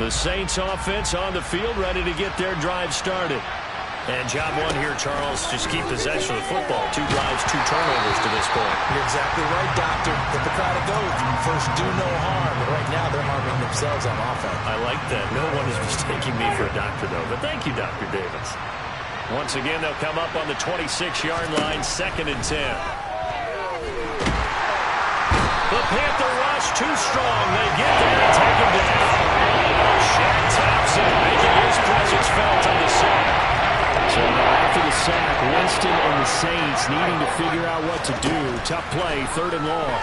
The Saints offense on the field, ready to get their drive started. And job one here, Charles, just keep possession of the football. 2 drives, 2 turnovers to this point. You're exactly right, Doctor. Get the crowd to go. First, do no harm. But right now, they're harming themselves on offense. I like that. No one is mistaking me for a doctor, though. But thank you, Dr. Davis. Once again, they'll come up on the 26-yard line, 2nd and 10. The Panther rush too strong. They get there and take him down. Shaq Thompson making his presence felt on the sack. So after the sack, Winston and the Saints needing to figure out what to do. Tough play, 3rd and long.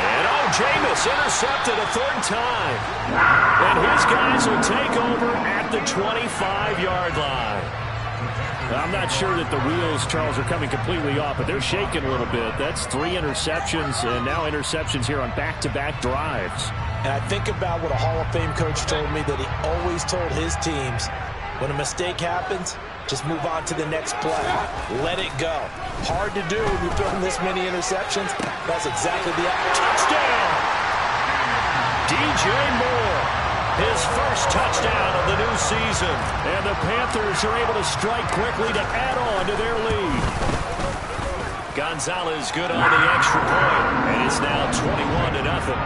And Jameis intercepted a 3rd time. And his guys will take over at the 25-yard line. I'm not sure that the wheels, Charles, are coming completely off, but they're shaking a little bit. That's 3 interceptions, and now interceptions here on back-to-back drives. And I think about what a Hall of Fame coach told me, that he always told his teams, when a mistake happens, just move on to the next play. Let it go. Hard to do when you're throwing this many interceptions. That's exactly the touchdown. DJ Moore, his first touchdown of the new season. And the Panthers are able to strike quickly to add on to their lead. Gonzalez good on the extra point, and it's now 21-0.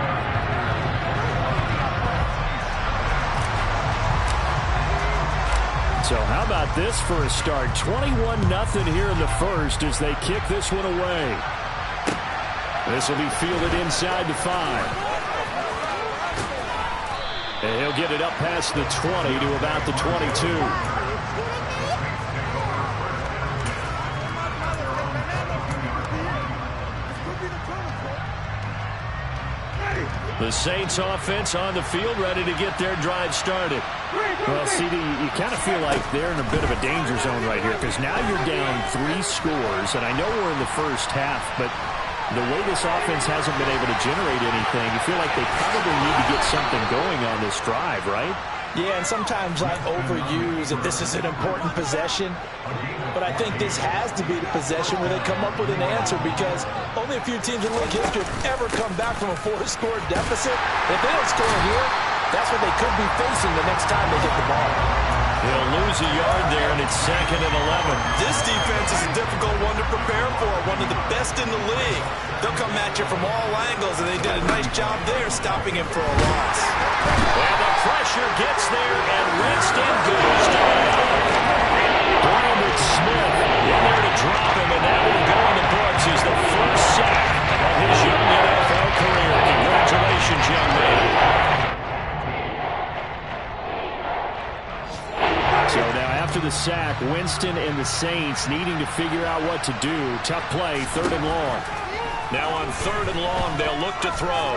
So how about this for a start? 21-0 here in the first as they kick this one away. This will be fielded inside the 5. And he'll get it up past the 20 to about the 22. The Saints offense on the field, ready to get their drive started. Well, CD, you kind of feel like they're in a bit of a danger zone right here, because now you're down 3 scores, and I know we're in the first half, but the way this offense hasn't been able to generate anything, you feel like they probably need to get something going on this drive, right? Yeah, and sometimes I overuse that this is an important possession, but I think this has to be the possession where they come up with an answer, because only a few teams in league history have ever come back from a 4-score deficit. If they don't score here, that's what they could be facing the next time they get the ball. He'll lose a yard there, and it's 2nd and 11. This defense is a difficult one to prepare for, one of the best in the league. They'll come at you from all angles, and they did a nice job there stopping him for a loss. And the pressure gets there, and Winston goes to the hook. Brandon Smith in there to drop him, and that will go in the books as the first sack of his young NFL career. Congratulations, young man. So now after the sack, Winston and the Saints needing to figure out what to do. Tough play, 3rd and long. Now on 3rd and long, they'll look to throw.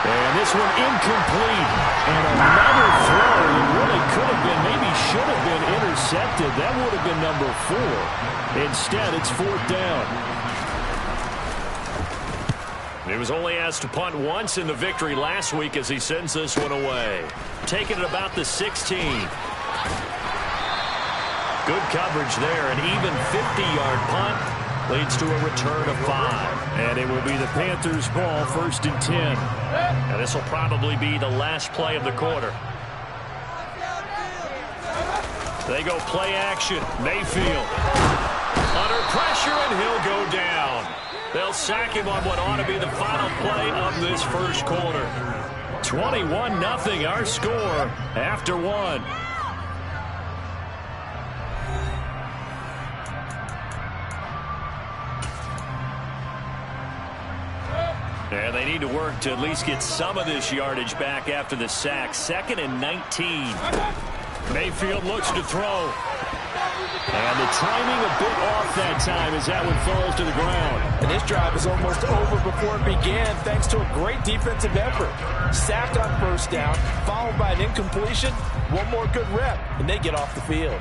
And this one incomplete. And another throw that really could have been, maybe should have been intercepted. That would have been number 4. Instead, it's 4th down. He was only asked to punt once in the victory last week as he sends this one away. Taking it about the 16. Good coverage there. An even 50-yard punt leads to a return of 5. And it will be the Panthers' ball, 1st and 10. And this will probably be the last play of the quarter. They go play action. Mayfield under pressure, and he'll go down. They'll sack him on what ought to be the final play of this first quarter. 21-0 our score after 1. And they need to work to at least get some of this yardage back after the sack. 2nd and 19. Mayfield looks to throw. And the timing a bit off that time as that one falls to the ground. And this drive is almost over before it began thanks to a great defensive effort. Sacked on 1st down, followed by an incompletion. One more good rep, and they get off the field.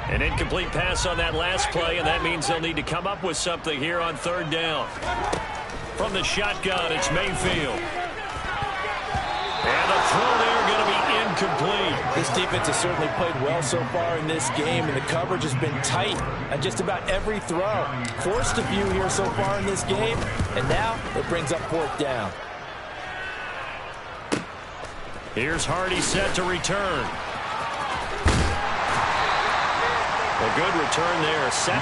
An incomplete pass on that last play, and that means they'll need to come up with something here on 3rd down. From the shotgun, it's Mayfield. And the throw there going to be incomplete. This defense has certainly played well so far in this game, and the coverage has been tight on just about every throw. Forced a few here so far in this game, and now it brings up 4th down. Here's Hardy set to return. A good return there, 17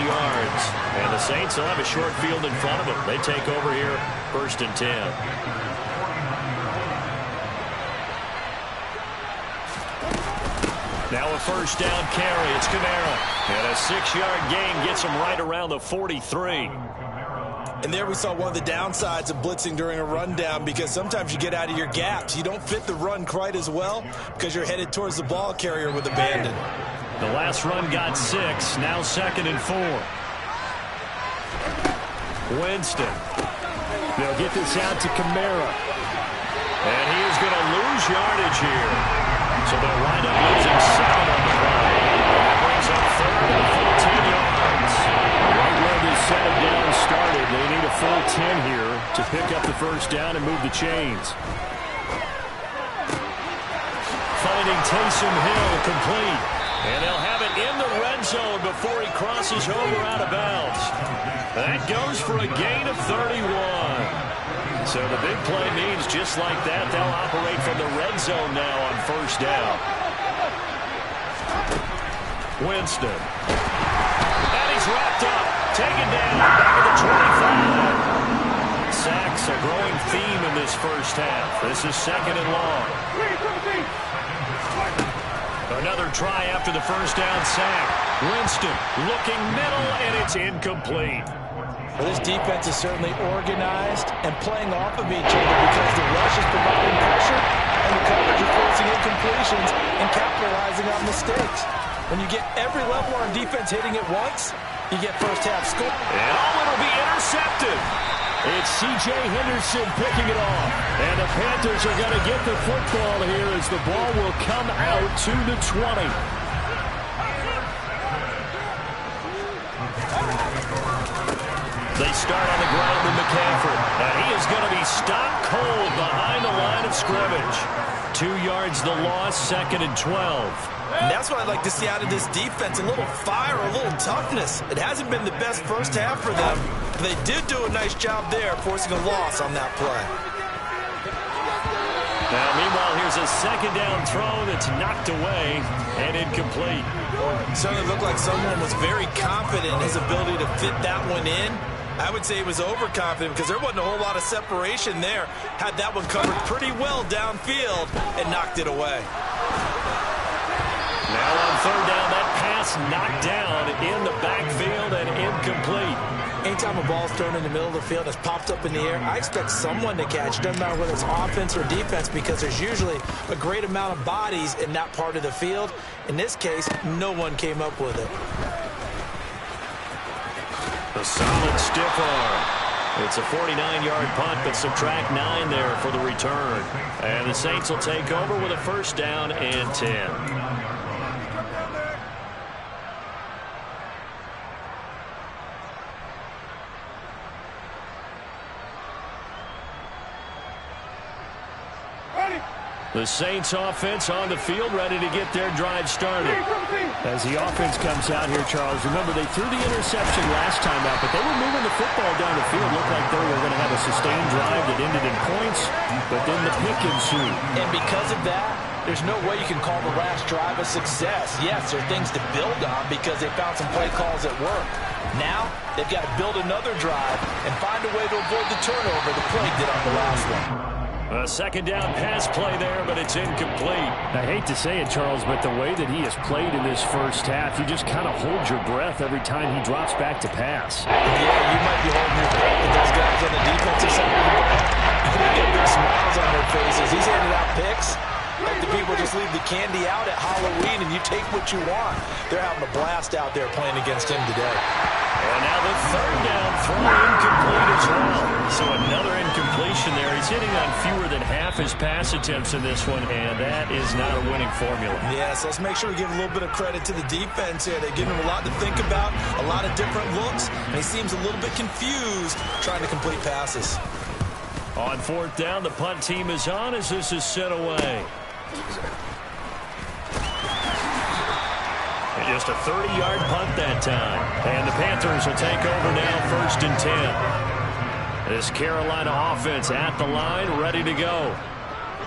yards. And the Saints will have a short field in front of them. They take over here, 1st and 10. Now a 1st down carry. It's Kamara. And a 6-yard gain gets him right around the 43. And there we saw one of the downsides of blitzing during a rundown, because sometimes you get out of your gaps. You don't fit the run quite as well because you're headed towards the ball carrier with abandon. The last run got 6. Now 2nd and 4. Winston. They'll get this out to Kamara. And he is going to lose yardage here. So they'll wind up losing 7 on the play. That brings up 3rd and a full 10 yards. Right where this set of downs started, they need a full 10 here to pick up the 1st down and move the chains. Finding Taysom Hill complete. And they'll have it in the red zone before he crosses over out of bounds. That goes for a gain of 31. So the big play means just like that, they'll operate from the red zone now on 1st down. Winston. And he's wrapped up. Taken down back at the 25. Sacks a growing theme in this 1st half. This is 2nd and long. Another try after the 1st down sack. Winston looking middle, and it's incomplete. Well, this defense is certainly organized and playing off of each other because the rush is providing pressure and the coverage is forcing incompletions and capitalizing on mistakes. When you get every level on defense hitting at once, you get 1st half score. And it'll be intercepted. It's C.J. Henderson picking it off. And the Panthers are going to get the football here as the ball will come out to the 20. They start on the ground with McCaffrey. And he is going to be stopped cold behind the line of scrimmage. 2 yards the loss, 2nd and 12. And that's what I'd like to see out of this defense, a little fire, a little toughness. It hasn't been the best 1st half for them, but they did do a nice job there, forcing a loss on that play. Now, meanwhile, here's a 2nd down throw that's knocked away and incomplete. Certainly looked like someone was very confident in his ability to fit that one in. I would say he was overconfident because there wasn't a whole lot of separation there. Had that one covered pretty well downfield and knocked it away. Now on 3rd down, that pass knocked down in the backfield and incomplete. Anytime a ball's thrown in the middle of the field, it's popped up in the air, I expect someone to catch. Doesn't matter whether it's offense or defense, because there's usually a great amount of bodies in that part of the field. In this case, no one came up with it. A solid stiff arm. It's a 49-yard punt, but subtract 9 there for the return. And the Saints will take over with a 1st down and 10. The Saints offense on the field, ready to get their drive started. As the offense comes out here, Charles, remember they threw the interception last time out, but they were moving the football down the field. Looked like they were going to have a sustained drive that ended in points, but then the pick ensued. And because of that, there's no way you can call the last drive a success. Yes, there are things to build on because they found some play calls that work. Now, they've got to build another drive and find a way to avoid the turnover the play did on the last one. A 2nd down pass play there, but it's incomplete. I hate to say it, Charles, but the way that he has played in this 1st half, you just kind of hold your breath every time he drops back to pass. Yeah, you might be holding your breath, but those guys on the defensive side of the ball, they get big smiles on their faces. He's handing out picks. Like the people just leave the candy out at Halloween and you take what you want. They're having a blast out there playing against him today. And now the 3rd down throw incomplete as well. So another incompletion there. He's hitting on fewer than half his pass attempts in this one, and that is not a winning formula. Yes, let's make sure we give a little bit of credit to the defense here. They give him a lot to think about, a lot of different looks, and he seems a little bit confused trying to complete passes. On 4th down, the punt team is on as this is sent away. Just a 30-yard punt that time. And the Panthers will take over now, 1st and 10. This Carolina offense at the line, ready to go.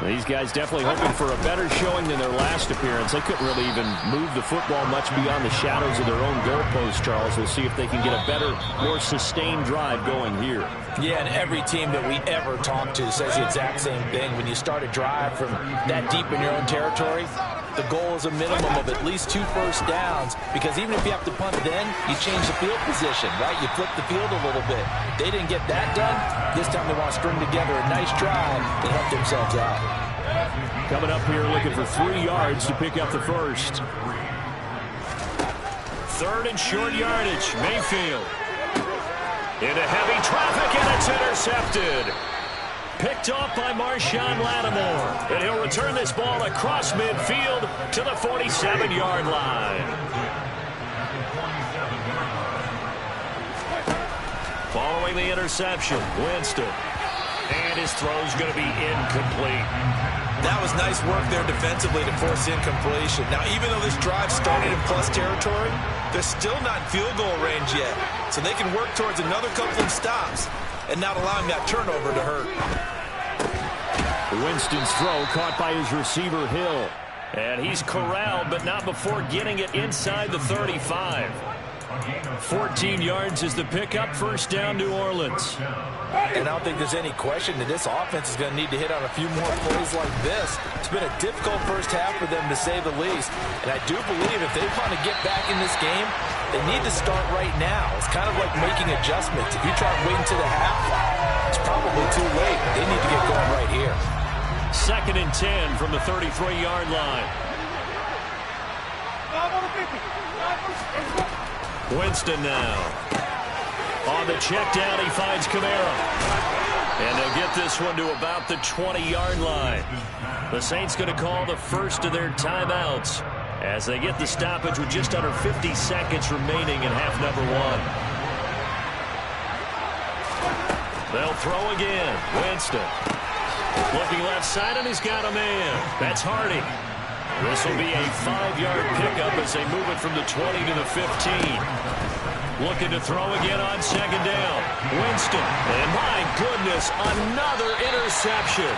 These guys definitely hoping for a better showing than their last appearance. They couldn't really even move the football much beyond the shadows of their own goalpost, Charles. We'll see if they can get a better, more sustained drive going here. Yeah, and every team that we ever talk to says the exact same thing. When you start a drive from that deep in your own territory, the goal is a minimum of at least 2 first downs, because even if you have to punt then, you change the field position, right? You flip the field a little bit. They didn't get that done. This time they want to string together a nice drive and help themselves out. Coming up here looking for 3 yards to pick up the first. 3rd and short yardage. Mayfield into heavy traffic, and it's intercepted. Picked off by Marshawn Lattimore. And he'll return this ball across midfield to the 47-yard line. Following the interception, Winston. And his throw's going to be incomplete. That was nice work there defensively to force incompletion. Now, even though this drive started in plus territory, they're still not in field goal range yet. So they can work towards another couple of stops and not allowing that turnover to hurt. Winston's throw caught by his receiver, Hill. And he's corralled, but not before getting it inside the 35. 14 yards is the pickup. 1st down, New Orleans. And I don't think there's any question that this offense is going to need to hit on a few more plays like this. It's been a difficult first half for them, to say the least. And I do believe if they want to get back in this game, they need to start right now. It's kind of like making adjustments. If you try waiting to the half, it's probably too late. They need to get going right here. 2nd and 10 from the 33-yard line. Winston now. On the check down, he finds Kamara. And they'll get this one to about the 20-yard line. The Saints going to call the first of their timeouts as they get the stoppage with just under 50 seconds remaining in half number 1. They'll throw again. Winston. Looking left side, and he's got a man. That's Hardy. This will be a 5-yard pickup as they move it from the 20 to the 15. Looking to throw again on 2nd down. Winston. And my goodness, another interception.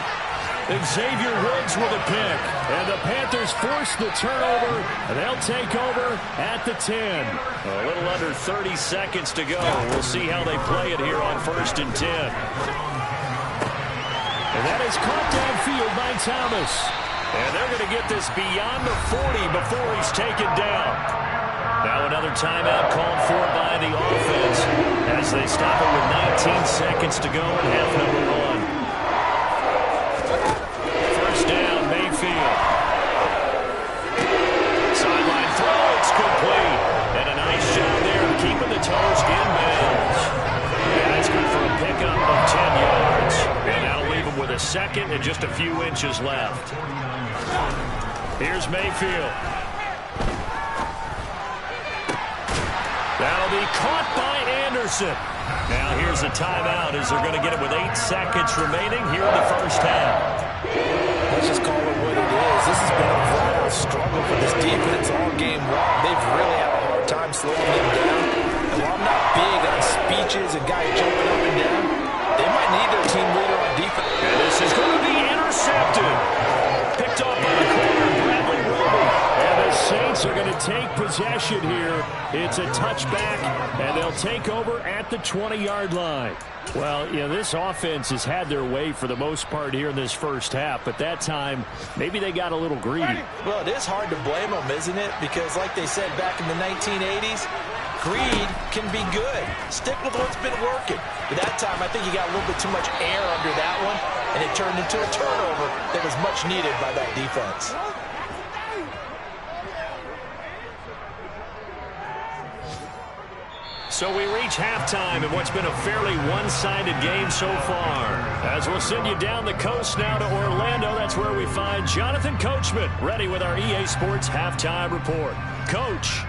Xavier Woods with a pick. And the Panthers force the turnover, and they'll take over at the 10. A little under 30 seconds to go. We'll see how they play it here on 1st and 10. And that is caught downfield by Thomas. And they're going to get this beyond the 40 before he's taken down. Now another timeout called for by the offense as they stop it with 19 seconds to go in half number 1. 1st down, Mayfield. Sideline throw, it's complete. And a nice job there of keeping the toes inbounds. And that's good for a pickup of 10 yards. And that'll leave him with a 2nd and just a few inches left. Here's Mayfield. That'll be caught by Anderson. Now here's a timeout as they're going to get it with 8 seconds remaining here in the first half. Let's just call it what it is. This has been a flat-out struggle for this defense all game long. They've really had a hard time slowing them down. And while I'm not big on speeches and guys jumping up and down, they might need their team leader on defense. And this is going to be intercepted. Picked off by the corner, Bradley Roby. And the Saints are going to take possession here. It's a touchback, and they'll take over at the 20-yard line. Well, you know, this offense has had their way for the most part here in this first half, but that time, maybe they got a little greedy. Well, it is hard to blame them, isn't it? Because like they said back in the 1980s, greed can be good. Stick with what's been working. But that time, I think you got a little bit too much air under that one, and it turned into a turnover that was much needed by that defense. So we reach halftime in what's been a fairly one-sided game so far. As we'll send you down the coast now to Orlando, that's where we find Jonathan Coachman, ready with our EA Sports Halftime Report. Coach.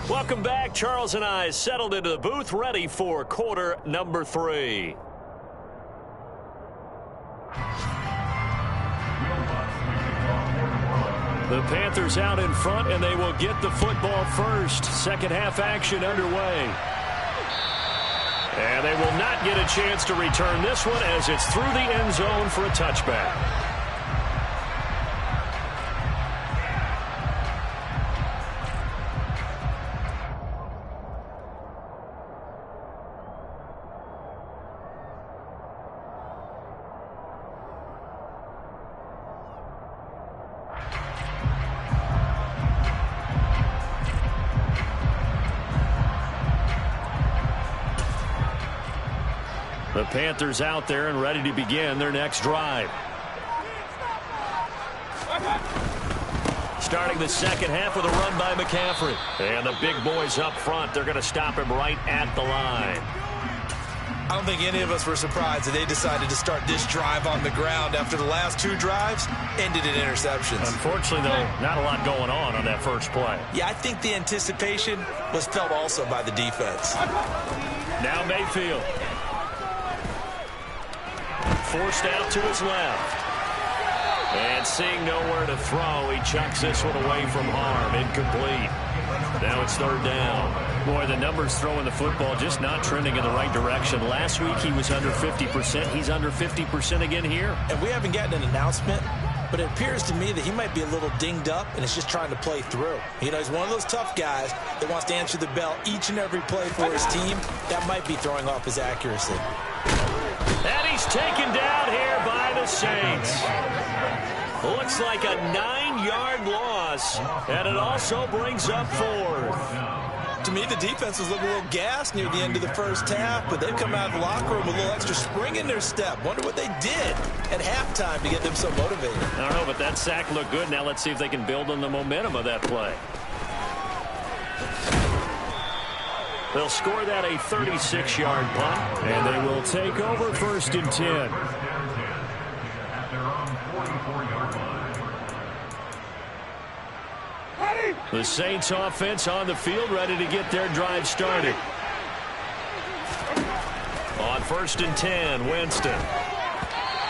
Welcome back. Charles and I settled into the booth, ready for quarter number 3. The Panthers out in front, and they will get the football first. Second half action underway. And they will not get a chance to return this one as it's through the end zone for a touchback. The Panthers out there and ready to begin their next drive. Starting the second half with a run by McCaffrey. And the big boys up front, they're going to stop him right at the line. I don't think any of us were surprised that they decided to start this drive on the ground after the last two drives ended in interceptions. Unfortunately, though, not a lot going on that first play. Yeah, I think the anticipation was felt also by the defense. Now Mayfield. Forced out to his left. And seeing nowhere to throw, he chucks this one away from harm. Incomplete. Now it's third down. Boy, the numbers throwing the football just not trending in the right direction. Last week he was under 50%. He's under 50% again here. And we haven't gotten an announcement, but it appears to me that he might be a little dinged up and is just trying to play through. You know, he's one of those tough guys that wants to answer the bell each and every play for his team. That might be throwing off his accuracy. And he's taken down here by the Saints. Looks like a 9-yard loss, and it also brings up fourth. To me, the defense was looking a little gassed near the end of the first half, but they've come out of the locker room with a little extra spring in their step. Wonder what they did at halftime to get them so motivated. I don't know, but that sack looked good. Now let's see if they can build on the momentum of that play. They'll score that a 36-yard punt, and they will take over first and 10. The Saints offense on the field, ready to get their drive started. On first and 10, Winston.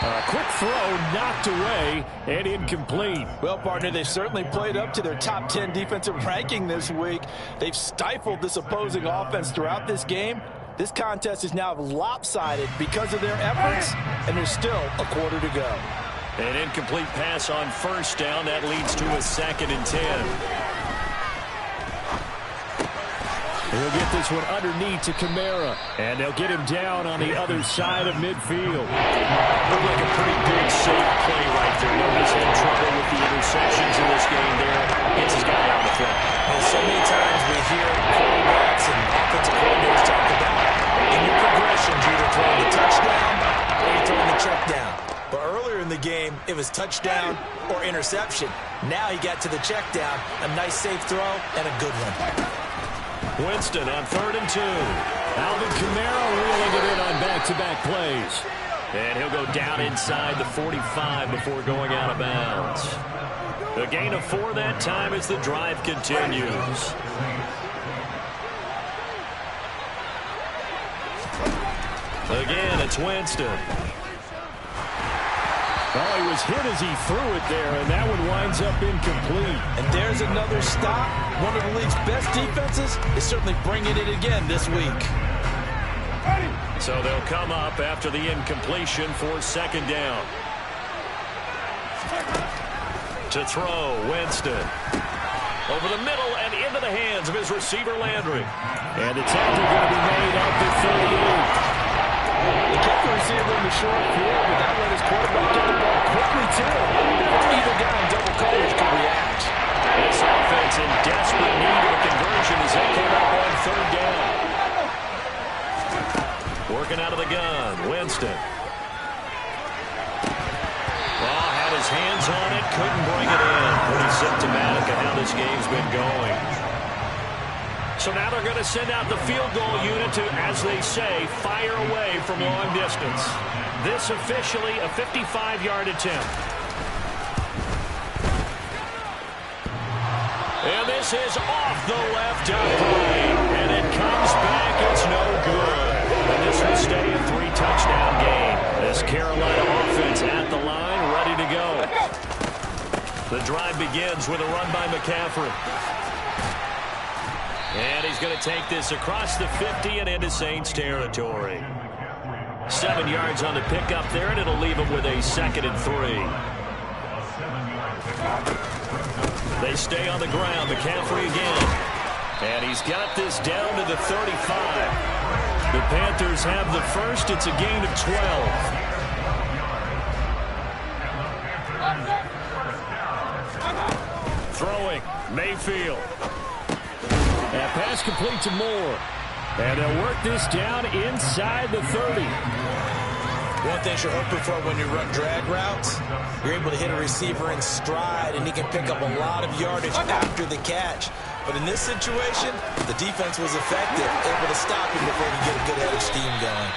A quick throw knocked away and incomplete. Well, partner, they've certainly played up to their top 10 defensive ranking this week. They've stifled this opposing offense throughout this game. This contest is now lopsided because of their efforts, and there's still a quarter to go. An incomplete pass on first down. That leads to a second and 10. He'll get this one underneath to Kamara, and they'll get him down on the other side of midfield. Looked like a pretty big, safe play right there. Nobody's had trouble with the interceptions in this game there. Gets his guy out the front. And so many times we hear quarterbacks and offensive coordinators talk about in your progressions, you're either throwing the touchdown or you're throwing the check down. But earlier in the game, it was touchdown or interception. Now he got to the check down, a nice safe throw, and a good one. Winston on third and 2. Alvin Kamara reeling it in on back-to-back plays. And he'll go down inside the 45 before going out of bounds. A gain of 4 that time as the drive continues. Again, it's Winston. Oh, he was hit as he threw it there, and that one winds up incomplete. And there's another stop. One of the league's best defenses is certainly bringing it again this week. So they'll come up after the incompletion for second down. To throw, Winston. Over the middle and into the hands of his receiver, Landry. And the tackle going to be made up at 38. He kept the receiver in the short field, but that let his quarterback get the ball quickly, too. Either guy in double coverage can react. This offense in desperate need of a conversion as they come up on third down. Working out of the gun, Winston. Well, had his hands on it, couldn't bring it in. Pretty symptomatic of how this game's been going. So now they're going to send out the field goal unit to, as they say, fire away from long distance. This officially a 55-yard attempt. And this is off the left upright. And it comes back. It's no good. And this will stay a 3-touchdown game. This Carolina offense at the line, ready to go. The drive begins with a run by McCaffrey. And he's going to take this across the 50 and into Saints territory. 7 yards on the pickup there, and it'll leave him with a 2nd and 3. They stay on the ground. McCaffrey again. And he's got this down to the 35. The Panthers have the first. It's a gain of 12. Throwing, Mayfield. That pass complete to Moore. And they'll work this down inside the 30. One thing you're hoping for when you run drag routes, you're able to hit a receiver in stride, and he can pick up a lot of yardage after the catch. But in this situation, the defense was effective, able to stop him before he could get a good head of steam going.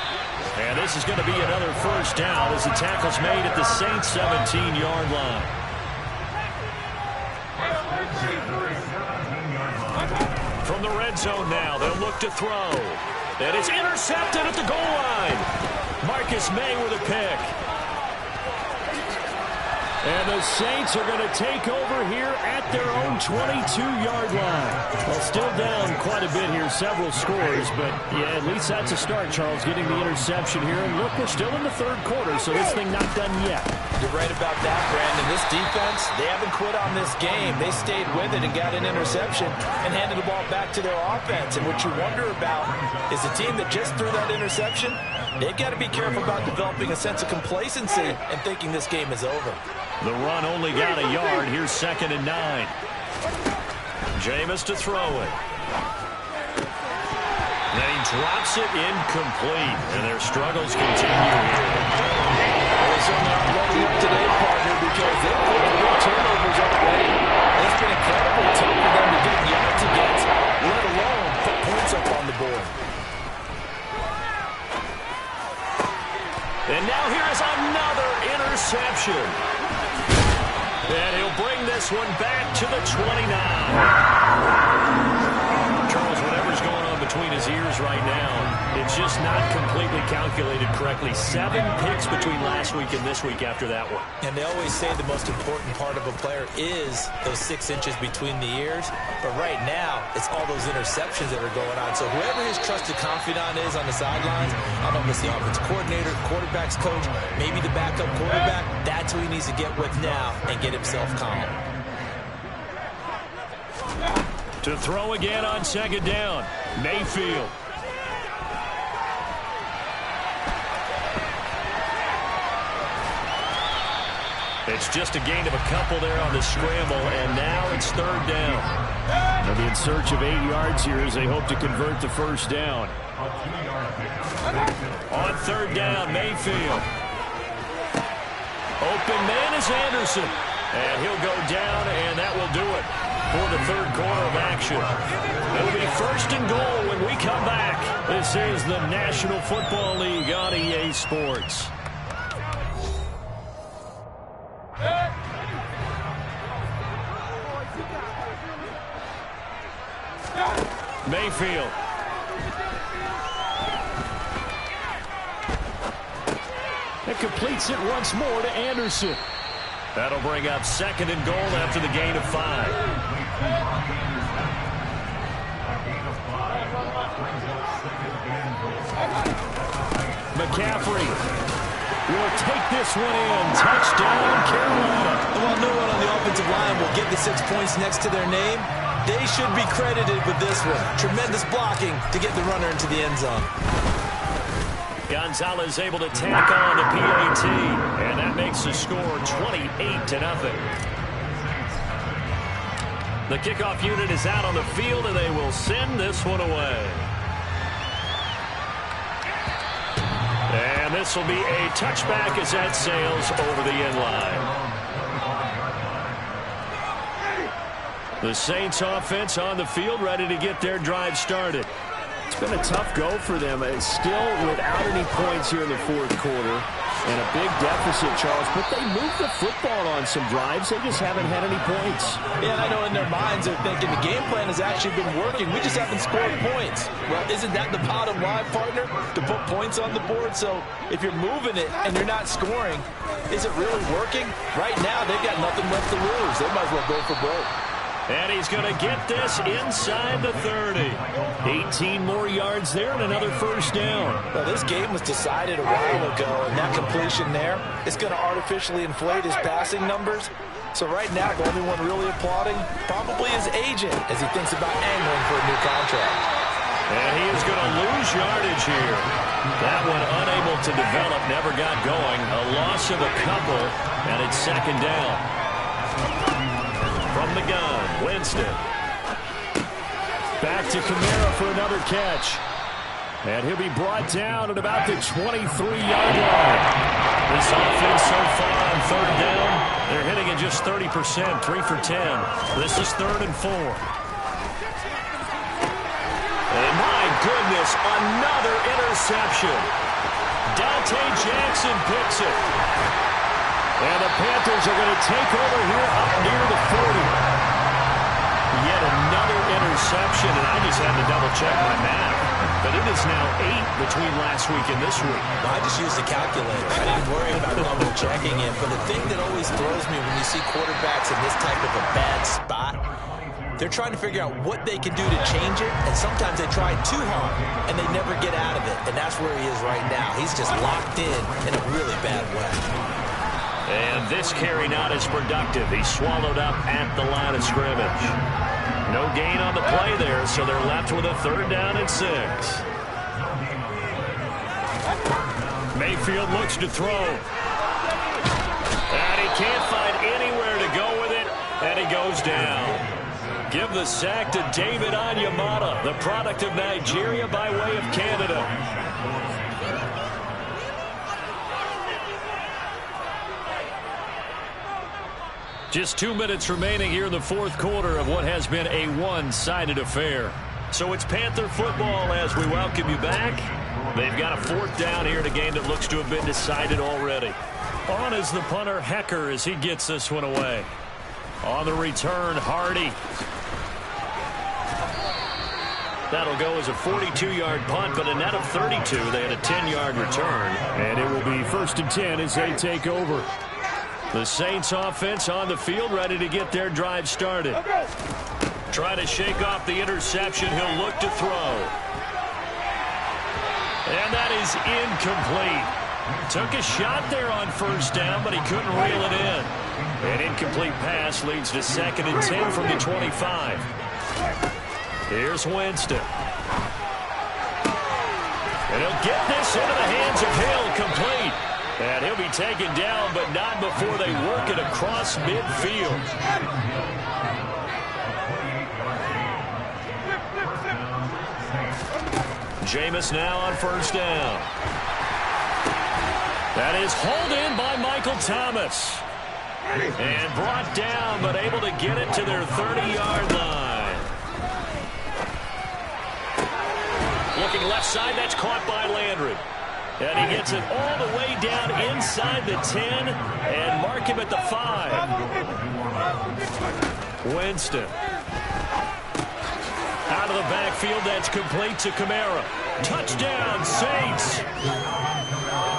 And this is going to be another first down as the tackle's made at the Saints' 17-yard line. From the red zone now, they'll look to throw. And it's intercepted at the goal line. Marcus May with a pick. And the Saints are going to take over here at their own 22-yard line. Well, still down quite a bit here, several scores, but yeah, at least that's a start, Charles, getting the interception here. And look, we're still in the third quarter, so this thing not done yet. You're right about that, Brandon. This defense, they haven't quit on this game. They stayed with it and got an interception and handed the ball back to their offense. And what you wonder about is the team that just threw that interception, they've got to be careful about developing a sense of complacency and thinking this game is over. The run only got a yard. Here's 2nd and 9. Jameis to throw it. Then he drops it incomplete, and their struggles continue here. They certainly aren't ready up today, partner, because they've put 3 turnovers already. It's been incredibly tough for them to get yards against, let alone put points up on the board. And now here is another interception. And he'll bring this one back to the 29. Charles, whatever's going on between his ears right now, it's just not completely calculated correctly. 7 picks between last week and this week after that one. And they always say the most important part of a player is those 6 inches between the ears. But right now, it's all those interceptions that are going on. So whoever his trusted confidant is on the sidelines, I don't know if it's the offense coordinator, quarterback's coach, maybe the backup quarterback, that's who he needs to get with now and get himself calm. To throw again on 2nd down, Mayfield. It's just a gain of a couple there on the scramble, and now it's 3rd down. They'll be in search of 8 yards here as they hope to convert the first down. On 3rd down, Mayfield. Open man is Anderson. And he'll go down, and that will do it for the 3rd quarter of action. It'll be 1st and goal when we come back. This is the National Football League on EA Sports. Mayfield. It completes it once more to Anderson. That'll bring up 2nd and goal after the gain of 5. McCaffrey will take this one in. Touchdown, Carolina. While no one on the offensive line will get the 6 points next to their name, they should be credited with this one. Tremendous blocking to get the runner into the end zone. Gonzalez able to tack on the PAT, and that makes the score 28-0. The kickoff unit is out on the field, and they will send this one away. And this will be a touchback as that sails over the end line. The Saints offense on the field, ready to get their drive started. It's been a tough go for them. It's still without any points here in the 4th quarter. And a big deficit, Charles, but they moved the football on some drives. They just haven't had any points. Yeah, and I know in their minds they're thinking the game plan has actually been working. We just haven't scored points. Well, isn't that the bottom line, partner? To put points on the board? So if you're moving it and you're not scoring, is it really working? Right now, they've got nothing left to lose. They might as well go for broke. And he's going to get this inside the 30. 18 more yards there and another first down. Well, this game was decided a while ago, and that completion there is going to artificially inflate his passing numbers. So right now, the only one really applauding probably his agent as he thinks about angling for a new contract. And he is going to lose yardage here. That one unable to develop, never got going. A loss of a couple, and it's second down. From the gun, Winston. Back to Kamara for another catch. And he'll be brought down at about the 23-yard line. This offense so far on third down, they're hitting at just 30%, 3 for 10. This is 3rd and 4. And my goodness, another interception. Dante Jackson picks it. And the Panthers are going to take over here up near the 40. Yet another interception, and I just had to double-check my math. But it is now 8 between last week and this week. Well, I just used the calculator. I didn't worry about double-checking it. But the thing that always throws me when you see quarterbacks in this type of a bad spot, they're trying to figure out what they can do to change it, and sometimes they try too hard, and they never get out of it. And that's where he is right now. He's just locked in a really bad way. And this carry not as productive. He's swallowed up at the line of scrimmage. No gain on the play there, so they're left with a 3rd down and 6. Mayfield looks to throw. And he can't find anywhere to go with it, and he goes down. Give the sack to David Onyemata, the product of Nigeria by way of Canada. Just 2 minutes remaining here in the 4th quarter of what has been a one-sided affair. So it's Panther football as we welcome you back. They've got a 4th down here in a game that looks to have been decided already. On is the punter, Hecker, as he gets this one away. On the return, Hardy. That'll go as a 42-yard punt, but a net of 32. They had a 10-yard return. And it will be 1st and 10 as they take over. The Saints offense on the field, ready to get their drive started. Try to shake off the interception. He'll look to throw. And that is incomplete. Took a shot there on 1st down, but he couldn't reel it in. An incomplete pass leads to 2nd and 10 from the 25. Here's Winston. And he'll get this into the hands of Hill, complete. And he'll be taken down, but not before they work it across midfield. Jameis now on 1st down. That is hauled in by Michael Thomas. And brought down, but able to get it to their 30-yard line. Looking left side, that's caught by Landry. And he gets it all the way down inside the 10 and mark him at the 5. Winston. Out of the backfield, that's complete to Kamara. Touchdown, Saints.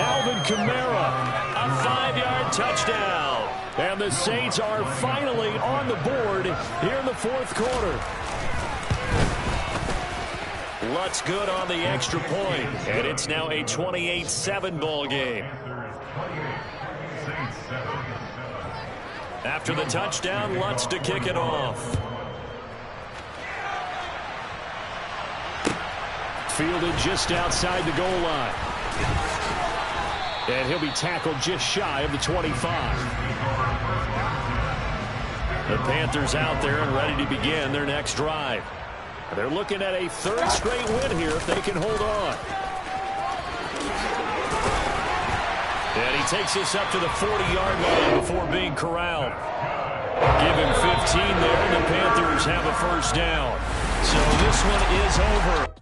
Alvin Kamara, a 5-yard touchdown. And the Saints are finally on the board here in the 4th quarter. Lutz good on the extra point, and it's now a 28-7 ball game. After the touchdown, Lutz to kick it off. Fielded just outside the goal line. And he'll be tackled just shy of the 25. The Panthers out there and ready to begin their next drive. They're looking at a 3rd straight win here if they can hold on. And he takes this up to the 40-yard line before being corralled. Give him 15 there, and the Panthers have a 1st down. So this one is over.